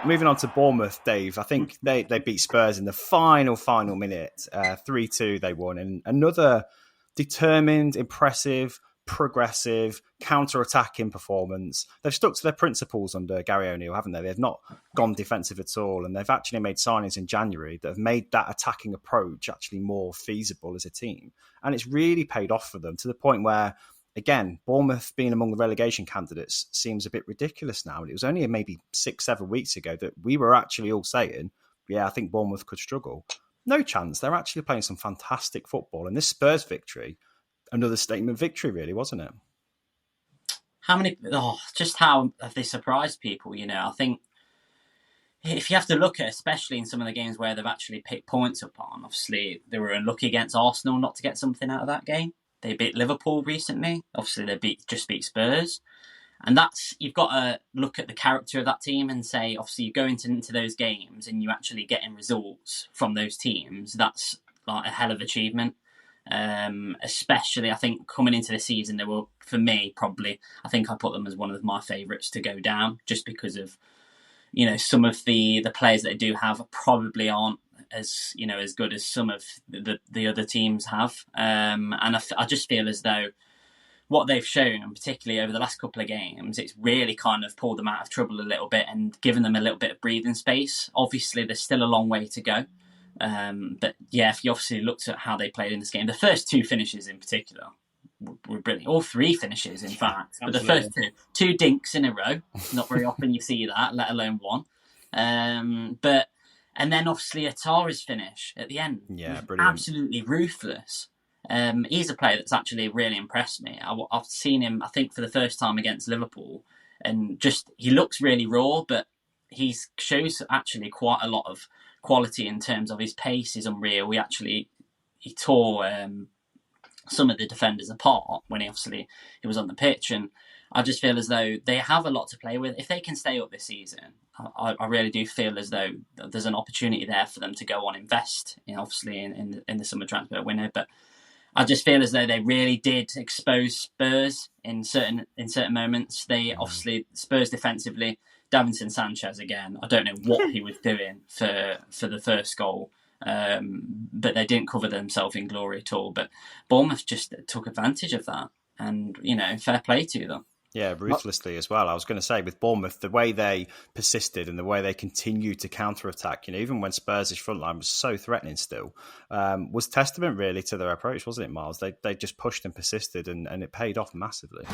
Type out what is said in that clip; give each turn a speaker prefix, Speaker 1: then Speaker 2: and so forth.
Speaker 1: moving on to Bournemouth, Dave. I think they beat Spurs in the final minute. 3-2 they won. And another determined, impressive, progressive, counter-attacking performance. They've stuck to their principles under Gary O'Neill, haven't they? They've not gone defensive at all. And they've actually made signings in January that have made that attacking approach actually more feasible as a team. And it's really paid off for them to the point where, again, Bournemouth being among the relegation candidates seems a bit ridiculous now. And it was only maybe 6-7 weeks ago that we were actually all saying, yeah, I think Bournemouth could struggle. No chance. They're actually playing some fantastic football. And this Spurs victory, another statement victory, really, wasn't it?
Speaker 2: Just how have they surprised people, I think if you have to look at, especially in some of the games where they've actually picked points up on, obviously they were unlucky against Arsenal not to get something out of that game. They beat Liverpool recently. Obviously, they just beat Spurs. And you've got to look at the character of that team and say, obviously, you go into those games and you actually getting results from those teams. That's like a hell of achievement. Especially, I think, coming into the season, they were, for me, probably, I think I put them as one of my favourites to go down just because of, some of the players that they do have probably aren't as good as some of the other teams have, and I just feel as though what they've shown, and particularly over the last couple of games, it's really kind of pulled them out of trouble a little bit and given them a little bit of breathing space. Obviously, there's still a long way to go, but yeah, if you obviously looked at how they played in this game, the first two finishes in particular were brilliant. All three finishes, in fact, but the first two dinks in a row. Not very often you see that, let alone one. And then obviously Atara's finish at the end.
Speaker 1: Yeah, brilliant.
Speaker 2: Absolutely ruthless. He's a player that's actually really impressed me. I've seen him, I think, for the first time against Liverpool. And just, he looks really raw, but he shows actually quite a lot of quality in terms of his pace is unreal. He tore some of the defenders apart when he was on the pitch. And I just feel as though they have a lot to play with. If they can stay up this season, I really do feel as though there's an opportunity there for them to go on invest, obviously in the summer transfer window. But I just feel as though they really did expose Spurs in certain moments. They obviously, Spurs defensively, Davinson Sanchez again, I don't know what he was doing for the first goal. But they didn't cover themselves in glory at all. But Bournemouth just took advantage of that, and fair play to them.
Speaker 1: Yeah, ruthlessly as well. I was going to say, with Bournemouth, the way they persisted and the way they continued to counter-attack, even when Spurs' front line was so threatening still, was testament really to their approach, wasn't it, Miles? They just pushed and persisted, and it paid off massively.